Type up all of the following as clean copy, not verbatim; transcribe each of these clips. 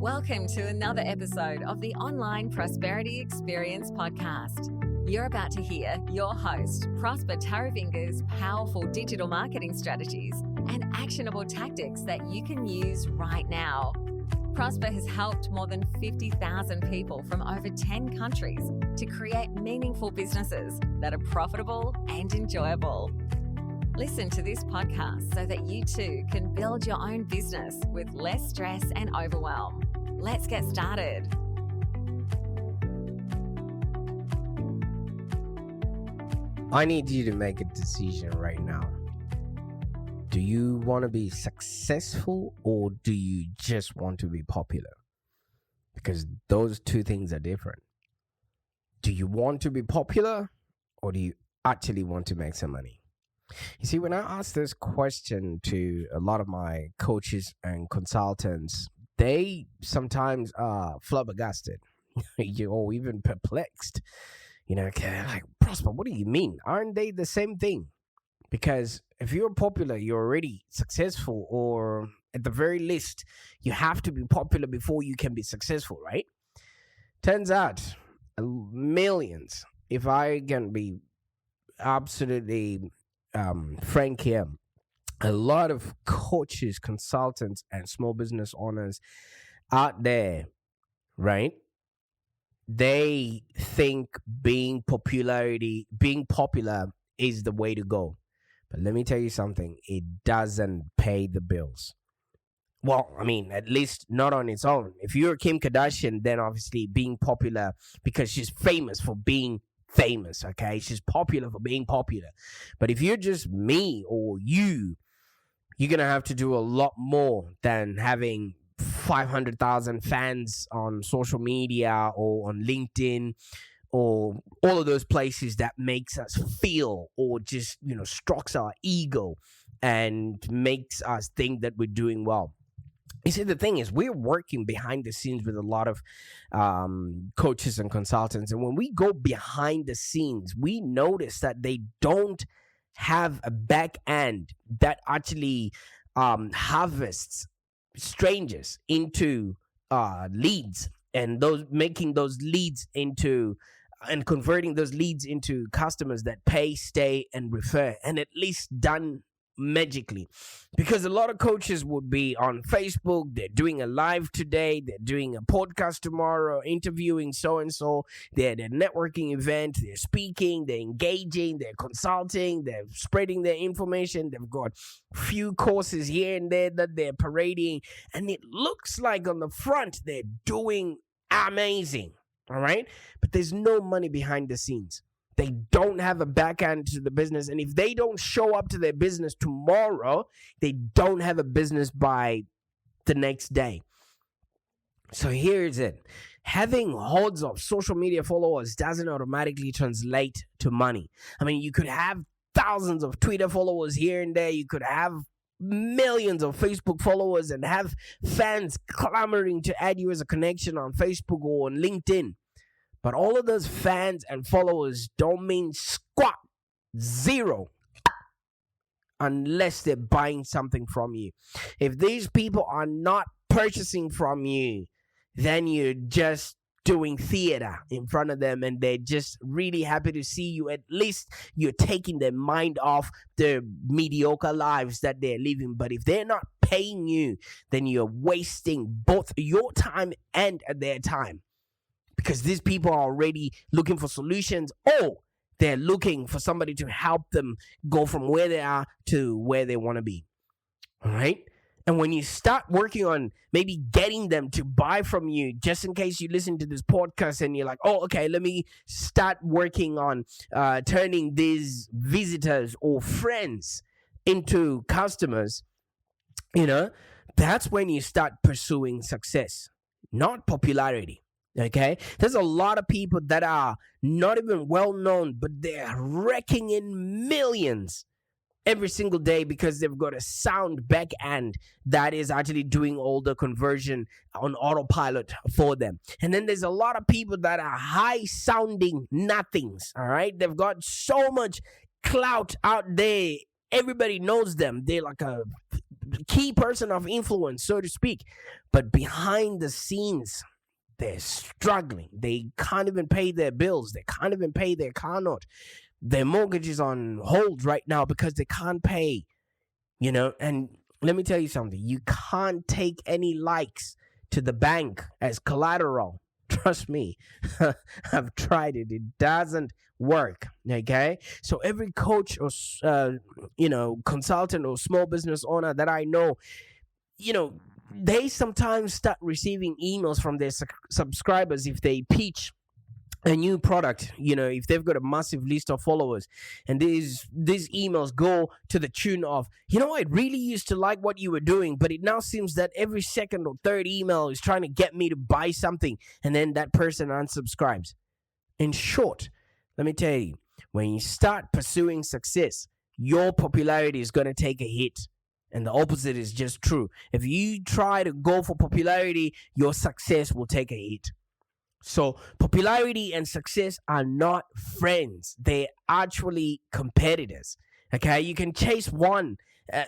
Welcome to another episode of the Online Prosperity Experience podcast. You're about to hear your host, Prosper Taravinga's powerful digital marketing strategies and actionable tactics that you can use right now. Prosper has helped more than 50,000 people from over 10 countries to create meaningful businesses that are profitable and enjoyable. Listen to this podcast so that you too can build your own business with less stress and overwhelm. Let's get started. I need you to make a decision right now. Do you want to be successful or do you just want to be popular? Because those two things are different. Do you want to be popular or do you actually want to make some money? You see, when I ask this question to a lot of my coaches and consultants, they sometimes are flabbergasted, or even perplexed. Like, Prosper, what do you mean? Aren't they the same thing? Because if you're popular, you're already successful, or at the very least, you have to be popular before you can be successful, right? Turns out, millions, if I can be absolutely frank here, a lot of coaches, consultants, and small business owners out there, right? They think being popular is the way to go. But let me tell you something, it doesn't pay the bills. Well, I mean, at least not on its own. If you're Kim Kardashian, then obviously being popular because she's famous for being famous, okay? She's popular for being popular. But if you're just me or you're going to have to do a lot more than having 500,000 fans on social media or on LinkedIn or all of those places that makes us feel or just, strokes our ego and makes us think that we're doing well. You see, the thing is, we're working behind the scenes with a lot of coaches and consultants. And when we go behind the scenes, we notice that they don't have a back end that actually harvests strangers into leads, and making those leads into and converting those leads into customers that pay, stay, and refer, and at least done magically. Because a lot of coaches would be on Facebook, they're doing a live today, they're doing a podcast tomorrow, interviewing so-and-so, they're at a networking event, they're speaking, they're engaging, they're consulting, they're spreading their information, they've got few courses here and there that they're parading, and it looks like on the front they're doing amazing, all right? But there's no money behind the scenes. They don't have a back end to the business. And if they don't show up to their business tomorrow, they don't have a business by the next day. So here's it. Having hordes of social media followers doesn't automatically translate to money. I mean, you could have thousands of Twitter followers here and there. You could have millions of Facebook followers and have fans clamoring to add you as a connection on Facebook or on LinkedIn. But all of those fans and followers don't mean squat, zero, unless they're buying something from you. If these people are not purchasing from you, then you're just doing theater in front of them and they're just really happy to see you. At least you're taking their mind off their mediocre lives that they're living. But if they're not paying you, then you're wasting both your time and their time. Because these people are already looking for solutions, or they're looking for somebody to help them go from where they are to where they want to be. All right? And when you start working on maybe getting them to buy from you, just in case you listen to this podcast and you're like, oh, okay, let me start working on turning these visitors or friends into customers, that's when you start pursuing success, not popularity. Okay, there's a lot of people that are not even well known, but they're raking in millions every single day because they've got a sound back end that is actually doing all the conversion on autopilot for them. And then there's a lot of people that are high sounding nothings. All right, they've got so much clout out there. Everybody knows them. They're like a key person of influence, so to speak. But behind the scenes, they're struggling. They can't even pay their bills. They can't even pay their car note. Their mortgage is on hold right now because they can't pay, And let me tell you something. You can't take any likes to the bank as collateral. Trust me. I've tried it. It doesn't work. Okay? So every coach or, consultant or small business owner that I know, they sometimes start receiving emails from their subscribers if they pitch a new product, if they've got a massive list of followers, and these emails go to the tune of, I really used to like what you were doing, but it now seems that every second or third email is trying to get me to buy something, and then that person unsubscribes. In short, let me tell you, when you start pursuing success, your popularity is going to take a hit. And the opposite is just true. If you try to go for popularity, your success will take a hit. So popularity and success are not friends. They're actually competitors. Okay, you can chase one.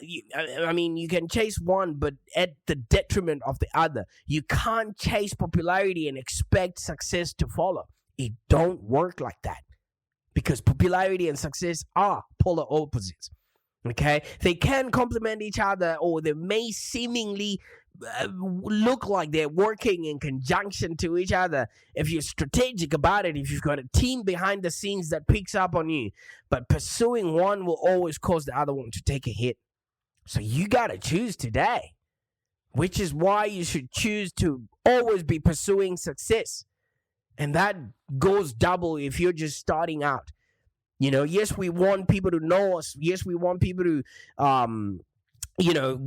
You can chase one, but at the detriment of the other. You can't chase popularity and expect success to follow. It don't work like that, because popularity and success are polar opposites. Okay, they can complement each other, or they may seemingly look like they're working in conjunction to each other if you're strategic about it, if you've got a team behind the scenes that picks up on you. But pursuing one will always cause the other one to take a hit. So you got to choose today, which is why you should choose to always be pursuing success. And that goes double if you're just starting out. Yes, we want people to know us. Yes, we want people to,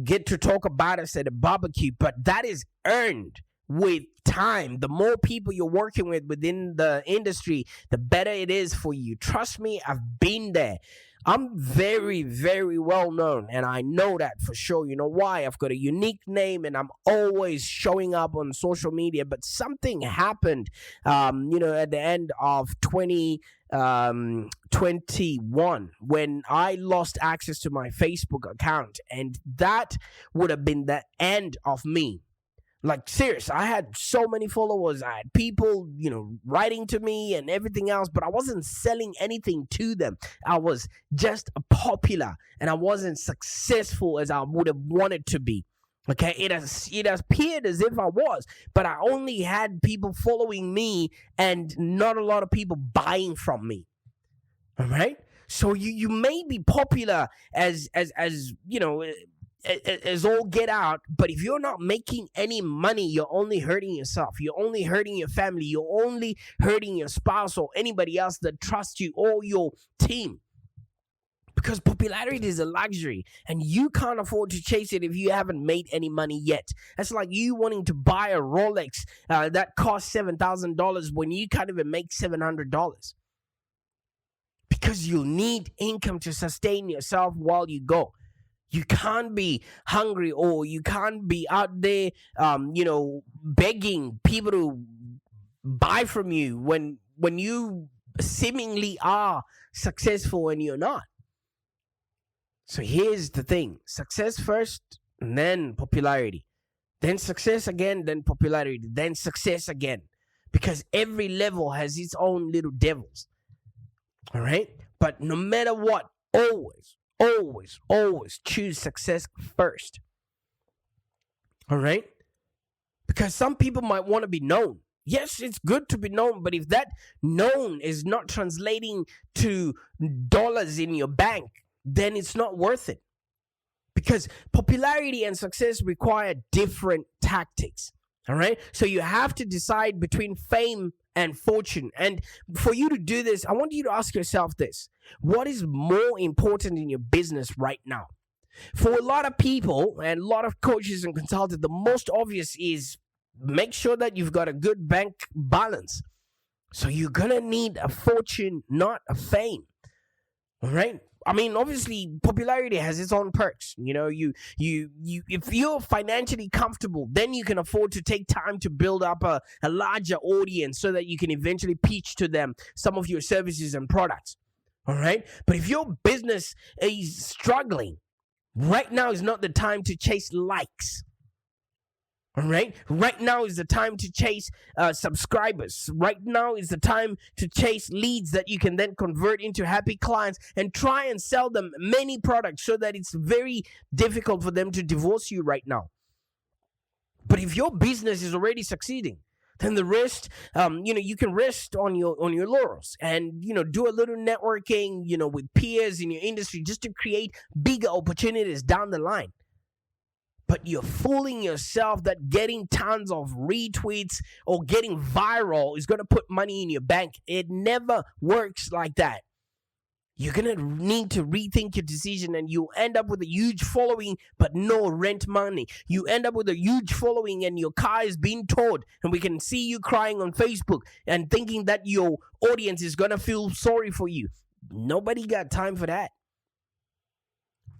get to talk about us at a barbecue. But that is earned with time. The more people you're working with within the industry, the better it is for you. Trust me, I've been there. I'm very, very well known, and I know that for sure. You know why? I've got a unique name, and I'm always showing up on social media. But something happened, at the end of 2021 when I lost access to my Facebook account, and that would have been the end of me. Like, serious, I had so many followers. I had people, writing to me and everything else, but I wasn't selling anything to them. I was just popular, and I wasn't successful as I would have wanted to be. Okay, it appeared as if I was, but I only had people following me and not a lot of people buying from me. All right? So you may be popular as all get out, but if you're not making any money, you're only hurting yourself. You're only hurting your family. You're only hurting your spouse or anybody else that trusts you or your team. Because popularity is a luxury, and you can't afford to chase it if you haven't made any money yet. That's like you wanting to buy a Rolex that costs $7,000 when you can't even make $700. Because you'll need income to sustain yourself while you go. You can't be hungry, or you can't be out there, begging people to buy from you when you seemingly are successful and you're not. So here's the thing. Success first, and then popularity. Then success again, then popularity, then success again. Because every level has its own little devils. All right? But no matter what, always choose success first. All right? Because some people might want to be known. Yes, it's good to be known, but if that known is not translating to dollars in your bank, then it's not worth it. Because popularity and success require different tactics. All right? So you have to decide between fame and fortune. And for you to do this, I want you to ask yourself this. What is more important in your business right now? For a lot of people and a lot of coaches and consultants, the most obvious is make sure that you've got a good bank balance. So you're going to need a fortune, not a fame. All right? I mean, obviously, popularity has its own perks. If you're financially comfortable, then you can afford to take time to build up a larger audience so that you can eventually pitch to them some of your services and products. All right? But if your business is struggling, Right now is not the time to chase likes. All right. Right now is the time to chase subscribers. Right now is the time to chase leads that you can then convert into happy clients and try and sell them many products so that it's very difficult for them to divorce you right now. But if your business is already succeeding, then the rest, you can rest on your laurels and do a little networking, with peers in your industry just to create bigger opportunities down the line. But you're fooling yourself that getting tons of retweets or getting viral is going to put money in your bank. It never works like that. You're going to need to rethink your decision, and you end up with a huge following but no rent money. You end up with a huge following and your car is being towed, and we can see you crying on Facebook and thinking that your audience is going to feel sorry for you. Nobody got time for that.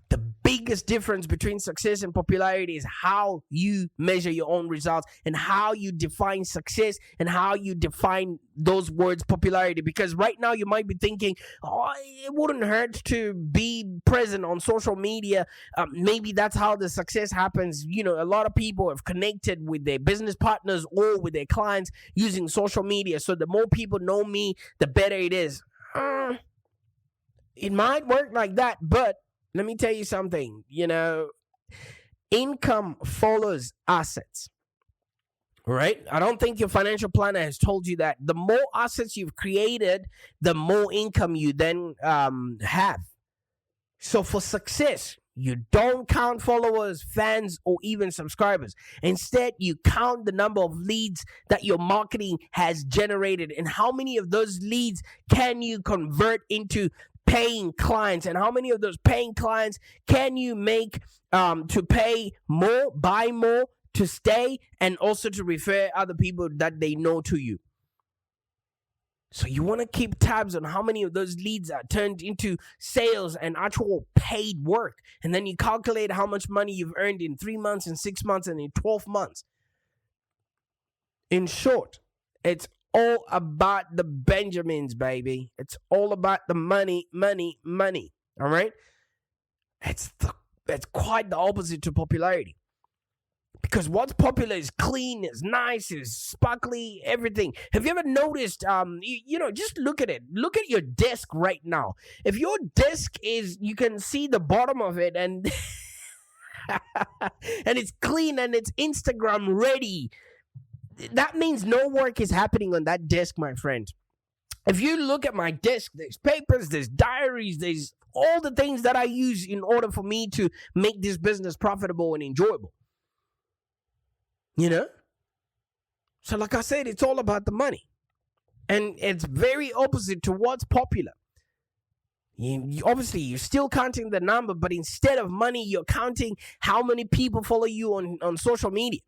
The biggest difference between success and popularity is how you measure your own results and how you define success and how you define those words popularity. Because right now you might be thinking, it wouldn't hurt to be present on social media. Maybe that's how the success happens. A lot of people have connected with their business partners or with their clients using social media. So the more people know me, the better it is. It might work like that, but let me tell you something, income follows assets, right? I don't think your financial planner has told you that. The more assets you've created, the more income you then have. So for success, you don't count followers, fans, or even subscribers. Instead, you count the number of leads that your marketing has generated and how many of those leads can you convert into paying clients, and how many of those paying clients can you make to pay more, buy more, to stay, and also to refer other people that they know to you. So you want to keep tabs on how many of those leads are turned into sales and actual paid work, and then you calculate how much money you've earned in 3 months, in 6 months, and in 12 months. In short, it's all about the Benjamins, baby. It's all about the money, money, money. All right? It's quite the opposite to popularity. Because what's popular is clean, is nice, is sparkly, everything. Have you ever noticed, just look at it. Look at your desk right now. If your desk you can see the bottom of it and, and it's clean and it's Instagram ready, that means no work is happening on that desk, my friend. If you look at my desk, there's papers, there's diaries, there's all the things that I use in order for me to make this business profitable and enjoyable. So like I said, it's all about the money. And it's very opposite to what's popular. Obviously, you're still counting the number, but instead of money, you're counting how many people follow you on social media.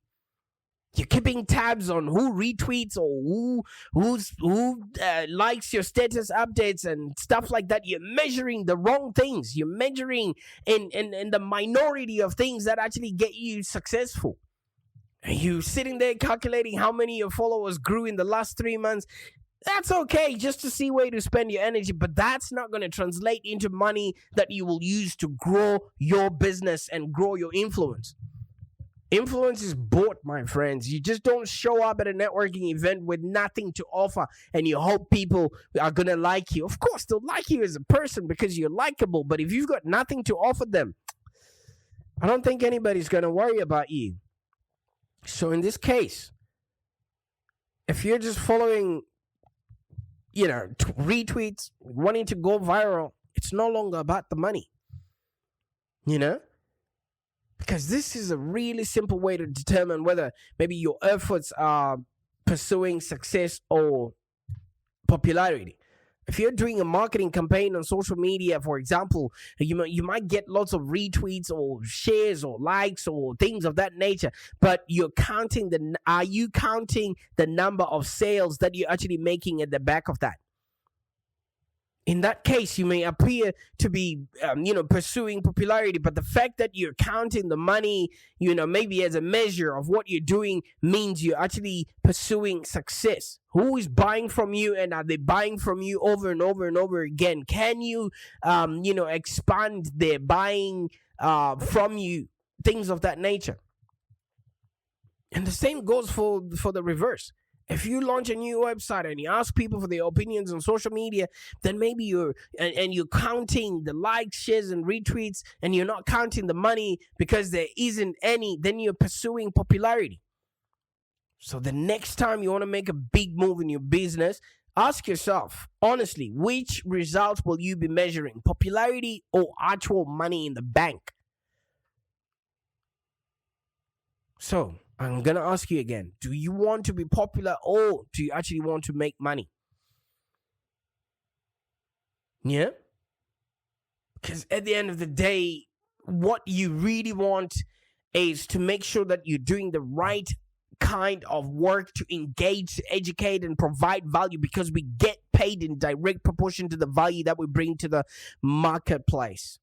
You're keeping tabs on who retweets or who likes your status updates and stuff like that. You're measuring the wrong things. You're measuring in the minority of things that actually get you successful. You sitting there calculating how many of your followers grew in the last 3 months. That's okay, just to see where to spend your energy, but that's not going to translate into money that you will use to grow your business and grow your influence. Influence is bought, my friends. You just don't show up at a networking event with nothing to offer and you hope people are going to like you. Of course, they'll like you as a person because you're likable, but if you've got nothing to offer them, I don't think anybody's going to worry about you. So in this case, if you're just following, retweets, wanting to go viral, it's no longer about the money, Because this is a really simple way to determine whether maybe your efforts are pursuing success or popularity. If you're doing a marketing campaign on social media, for example, you might get lots of retweets or shares or likes or things of that nature, but are you counting the number of sales that you're actually making at the back of that? In that case, you may appear to be, pursuing popularity, but the fact that you're counting the money, maybe as a measure of what you're doing means you're actually pursuing success. Who is buying from you, and are they buying from you over and over and over again? Can you, expand their buying from you? Things of that nature. And the same goes for the reverse. If you launch a new website and you ask people for their opinions on social media, then maybe you're counting the likes, shares, and retweets, and you're not counting the money because there isn't any. Then you're pursuing popularity. So the next time you want to make a big move in your business, ask yourself, honestly, which results will you be measuring? Popularity or actual money in the bank? So I'm going to ask you again, do you want to be popular, or do you actually want to make money? Yeah? Because at the end of the day, what you really want is to make sure that you're doing the right kind of work to engage, to educate, and provide value, because we get paid in direct proportion to the value that we bring to the marketplace.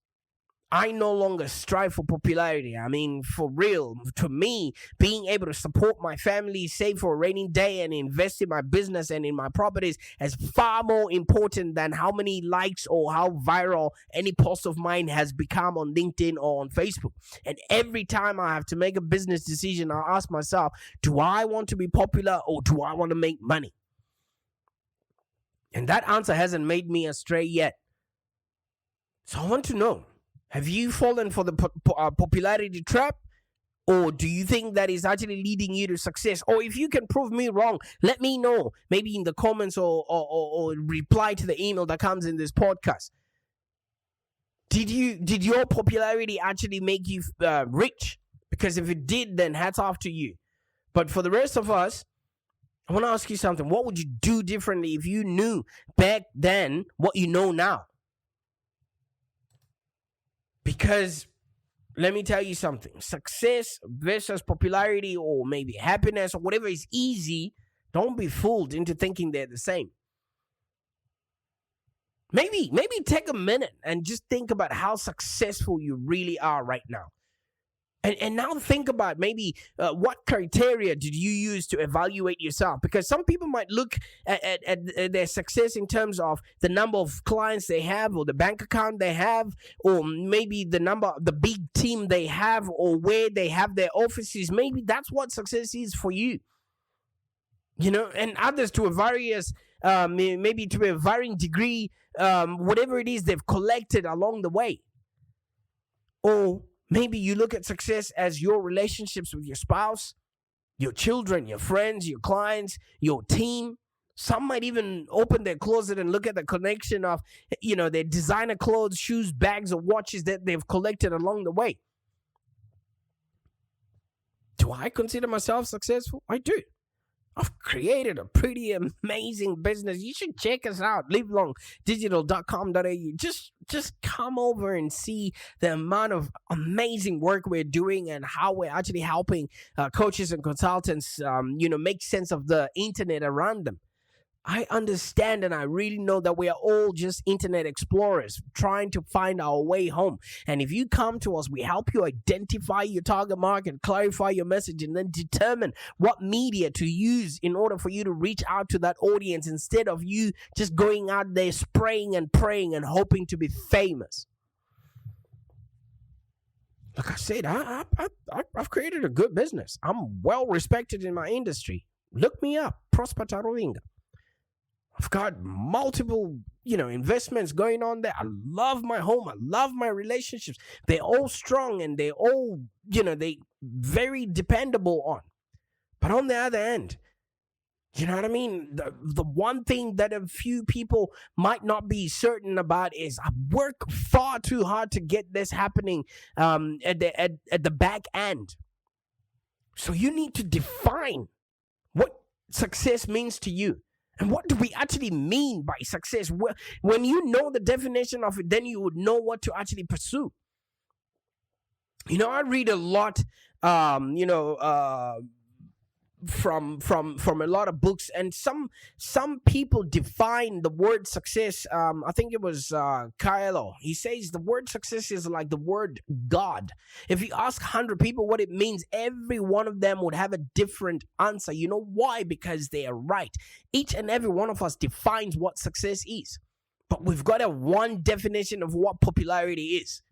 I no longer strive for popularity. I mean, for real, to me, being able to support my family, save for a rainy day, and invest in my business and in my properties is far more important than how many likes or how viral any post of mine has become on LinkedIn or on Facebook. And every time I have to make a business decision, I ask myself, do I want to be popular, or do I want to make money? And that answer hasn't made me astray yet. So I want to know, have you fallen for the popularity trap? Or do you think that is actually leading you to success? Or if you can prove me wrong, let me know. Maybe in the comments or reply to the email that comes in this podcast. Did your popularity actually make you rich? Because if it did, then hats off to you. But for the rest of us, I want to ask you something. What would you do differently if you knew back then what you know now? Because let me tell you something. Success versus popularity, or maybe happiness, or whatever is easy, don't be fooled into thinking they're the same. Maybe take a minute and just think about how successful you really are right now. And now think about maybe what criteria did you use to evaluate yourself? Because some people might look at their success in terms of the number of clients they have, or the bank account they have, or maybe the big team they have, or where they have their offices. Maybe that's what success is for you. And others to a various, maybe to a varying degree, whatever it is they've collected along the way. Or maybe you look at success as your relationships with your spouse, your children, your friends, your clients, your team. Some might even open their closet and look at the connection of, their designer clothes, shoes, bags, or watches that they've collected along the way. Do I consider myself successful? I do. I've created a pretty amazing business. You should check us out, livelongdigital.com.au. Just come over and see the amount of amazing work we're doing and how we're actually helping coaches and consultants, make sense of the internet around them. I understand and I really know that we are all just internet explorers trying to find our way home. And if you come to us, we help you identify your target market, clarify your message, and then determine what media to use in order for you to reach out to that audience, instead of you just going out there spraying and praying and hoping to be famous. Like I said, I've created a good business. I'm well respected in my industry. Look me up, Prosper Tarovinga. I've got multiple, investments going on there. I love my home. I love my relationships. They're all strong and they're all, they very dependable on. But on the other end, you know what I mean? The one thing that a few people might not be certain about is I work far too hard to get this happening at the back end. So you need to define what success means to you. And what do we actually mean by success? When you know the definition of it, then you would know what to actually pursue. I read a lot, from a lot of books, and some people define the word success. I think it was Kylo. He says the word success is like the word God. If you ask 100 people what it means, every one of them would have a different answer. You know why? Because they are right. Each and every one of us defines what success is, but we've got a one definition of what popularity is.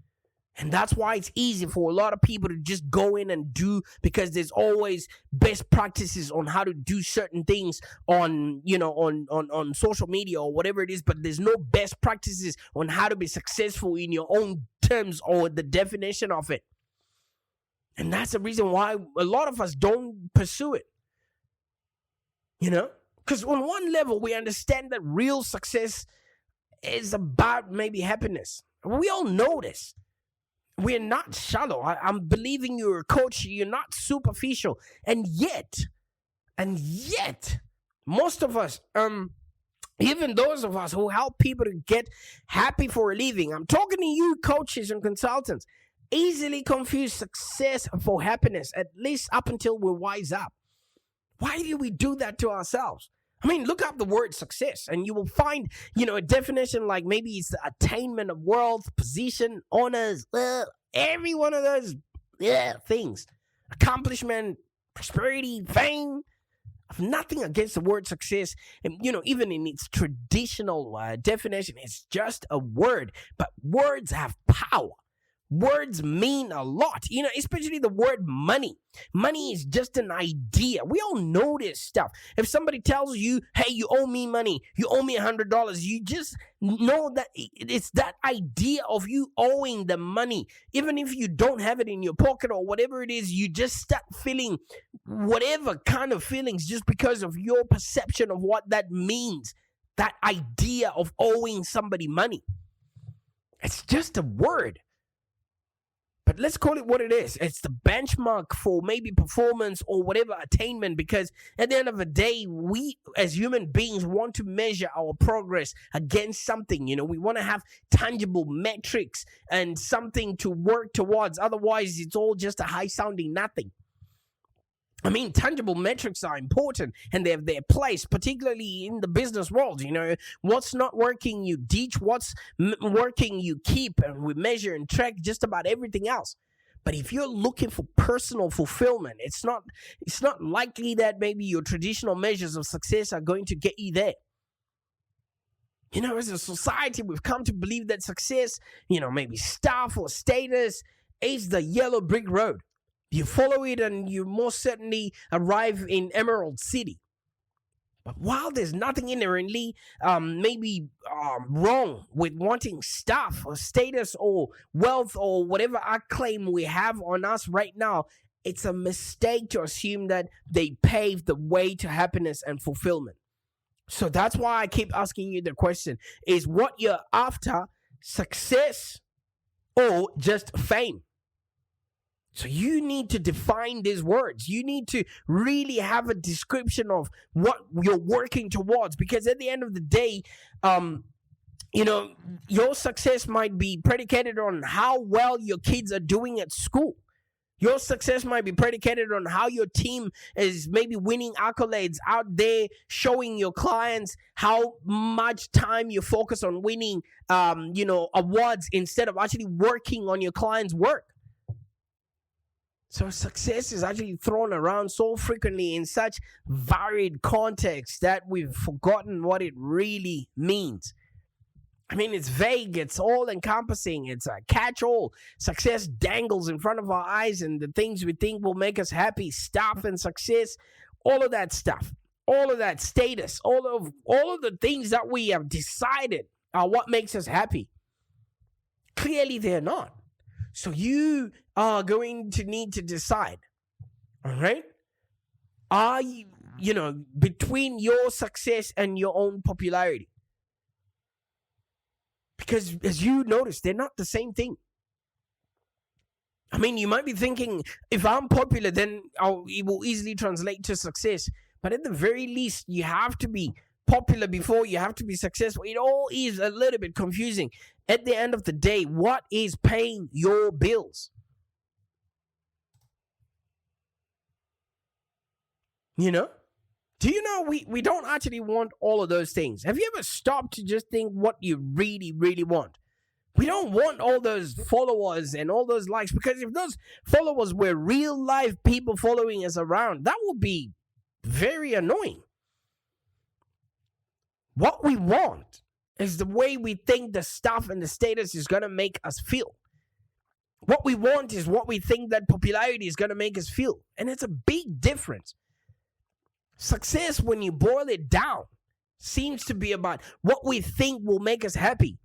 And that's why it's easy for a lot of people to just go in and do, because there's always best practices on how to do certain things on, on social media or whatever it is, but there's no best practices on how to be successful in your own terms or the definition of it. And that's the reason why a lot of us don't pursue it. Because on one level, we understand that real success is about maybe happiness. We all know this. We're not shallow. I'm believing you're a coach. You're not superficial. And yet, most of us, even those of us who help people to get happy for a living, I'm talking to you coaches and consultants, easily confuse success for happiness, at least up until we wise up. Why do we do that to ourselves? I mean, look up the word success and you will find, a definition like maybe it's the attainment of wealth, position, honors, every one of those things. Accomplishment, prosperity, fame. I've nothing against the word success. And, even in its traditional definition, it's just a word. But words have power. Words mean a lot, especially the word money. Money is just an idea. We all know this stuff. If somebody tells you, hey, you owe me money, you owe me $100, you just know that it's that idea of you owing the money. Even if you don't have it in your pocket or whatever it is, you just start feeling whatever kind of feelings just because of your perception of what that means. That idea of owing somebody money. It's just a word. But let's call it what it is. It's the benchmark for maybe performance or whatever attainment, because at the end of the day, we as human beings want to measure our progress against something. We want to have tangible metrics and something to work towards. Otherwise, it's all just a high-sounding nothing. I mean, tangible metrics are important and they have their place, particularly in the business world. What's not working, you teach. What's working, you keep. And we measure and track just about everything else. But if you're looking for personal fulfillment, it's not likely that maybe your traditional measures of success are going to get you there. As a society, we've come to believe that success, maybe staff or status, is the yellow brick road. You follow it and you most certainly arrive in Emerald City. But while there's nothing inherently wrong with wanting stuff or status or wealth or whatever acclaim we have on us right now, it's a mistake to assume that they pave the way to happiness and fulfillment. So that's why I keep asking you the question, is what you're after success or just fame? So you need to define these words. You need to really have a description of what you're working towards, because at the end of the day, your success might be predicated on how well your kids are doing at school. Your success might be predicated on how your team is maybe winning accolades out there, showing your clients how much time you focus on winning, awards instead of actually working on your client's work. So success is actually thrown around so frequently in such varied contexts that we've forgotten what it really means. I mean, it's vague, it's all-encompassing, it's a catch-all. Success dangles in front of our eyes, and the things we think will make us happy, stuff and success, all of that stuff, all of that status, all of the things that we have decided are what makes us happy. Clearly, they're not. So you are going to need to decide, all right? Are you, between your success and your own popularity? Because as you notice, they're not the same thing. I mean, you might be thinking, if I'm popular, then it will easily translate to success. But at the very least, you have to be popular before you have to be successful. It all is a little bit confusing. At the end of the day, what is paying your bills? You know? Do you know we don't actually want all of those things? Have you ever stopped to just think what you really, really want? We don't want all those followers and all those likes, because if those followers were real life people following us around, that would be very annoying. What we want is the way we think the stuff and the status is going to make us feel. What we want is what we think that popularity is going to make us feel. And it's a big difference. Success, when you boil it down, seems to be about what we think will make us happy.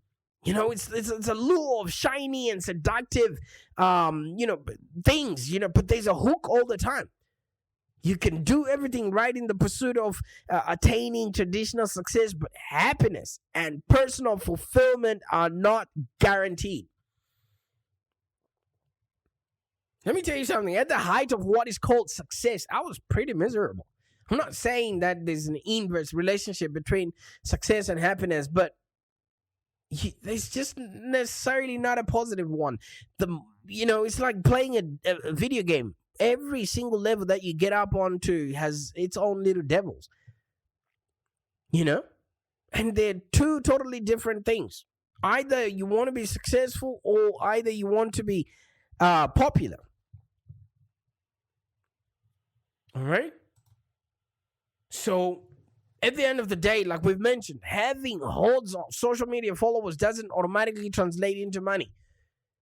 You know, it's a lure of shiny and seductive, things, but there's a hook all the time. You can do everything right in the pursuit of attaining traditional success, but happiness and personal fulfillment are not guaranteed. Let me tell you something. At the height of what is called success, I was pretty miserable. I'm not saying that there's an inverse relationship between success and happiness, but there's just necessarily not a positive one. It's like playing a video game. Every single level that you get up onto has its own little devils. And they're two totally different things. Either you want to be successful or either you want to be popular. All right? So, at the end of the day, like we've mentioned, having hordes of social media followers doesn't automatically translate into money.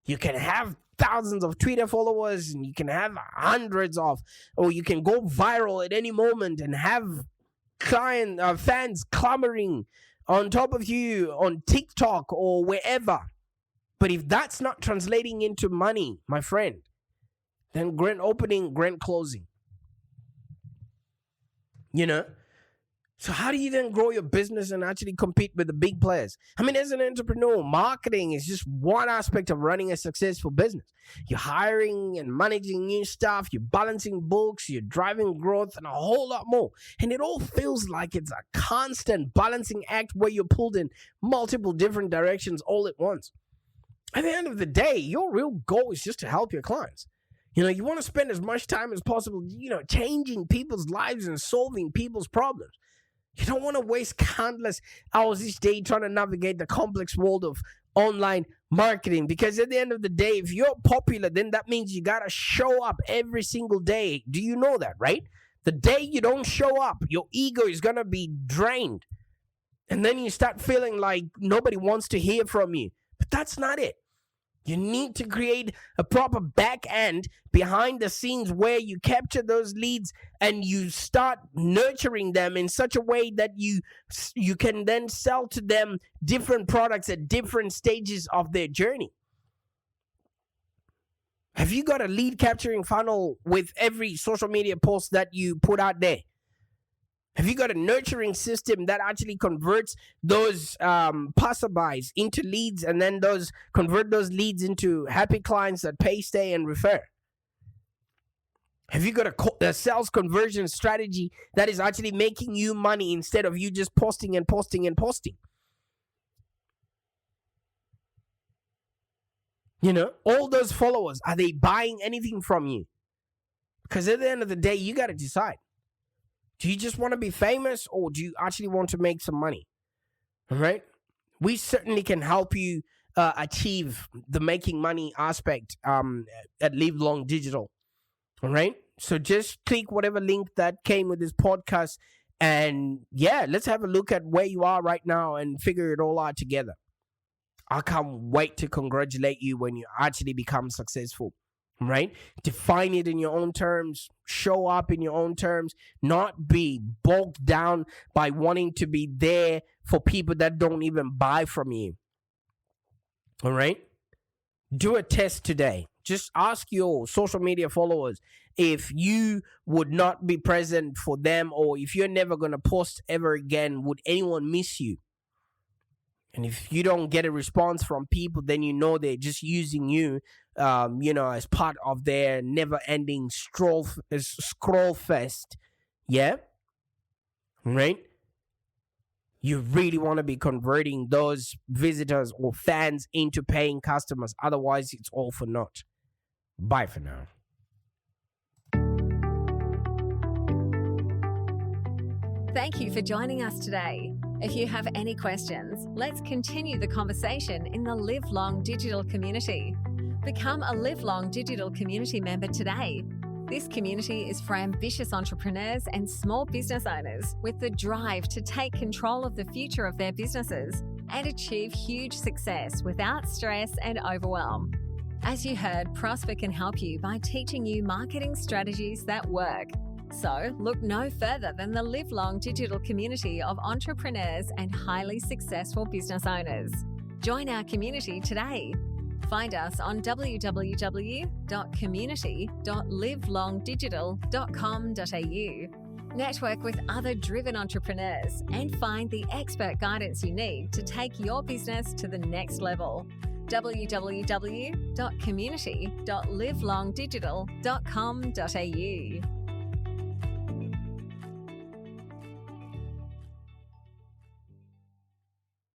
You can have thousands of Twitter followers, and you can have hundreds or you can go viral at any moment and have fans clamoring on top of you on TikTok or wherever. But if that's not translating into money, my friend, then grand opening, grand closing. So how do you then grow your business and actually compete with the big players? I mean, as an entrepreneur, marketing is just one aspect of running a successful business. You're hiring and managing new staff, you're balancing books, you're driving growth, and a whole lot more. And it all feels like it's a constant balancing act where you're pulled in multiple different directions all at once. At the end of the day, your real goal is just to help your clients. You want to spend as much time as possible, changing people's lives and solving people's problems. You don't want to waste countless hours each day trying to navigate the complex world of online marketing, because at the end of the day, if you're popular, then that means you got to show up every single day. Do you know that, right? The day you don't show up, your ego is going to be drained. And then you start feeling like nobody wants to hear from you. But that's not it. You need to create a proper back end behind the scenes where you capture those leads and you start nurturing them in such a way that you can then sell to them different products at different stages of their journey. Have you got a lead capturing funnel with every social media post that you put out there? Have you got a nurturing system that actually converts those passerbys into leads and then convert those leads into happy clients that pay, stay, and refer? Have you got a sales conversion strategy that is actually making you money instead of you just posting and posting and posting? All those followers, are they buying anything from you? Because at the end of the day, you got to decide. Do you just want to be famous, or do you actually want to make some money? All right? We certainly can help you achieve the making money aspect at Live Long Digital. All right? So just click whatever link that came with this podcast, and let's have a look at where you are right now and figure it all out together. I can't wait to congratulate you when you actually become successful. Right? Define it in your own terms, show up in your own terms, not be bogged down by wanting to be there for people that don't even buy from you. All right? Do a test today. Just ask your social media followers if you would not be present for them, or if you're never going to post ever again, would anyone miss you? And if you don't get a response from people, then they're just using you, as part of their never-ending scroll fest. Yeah? Right? You really want to be converting those visitors or fans into paying customers. Otherwise, it's all for naught. Bye for now. Thank you for joining us today. If you have any questions, let's continue the conversation in the Live Long Digital community. Become a Live Long Digital community member today. This community is for ambitious entrepreneurs and small business owners with the drive to take control of the future of their businesses and achieve huge success without stress and overwhelm. As you heard, Prosper can help you by teaching you marketing strategies that work. So, look no further than the Live Long Digital community of entrepreneurs and highly successful business owners. Join our community today. Find us on www.community.livelongdigital.com.au. Network with other driven entrepreneurs and find the expert guidance you need to take your business to the next level. www.community.livelongdigital.com.au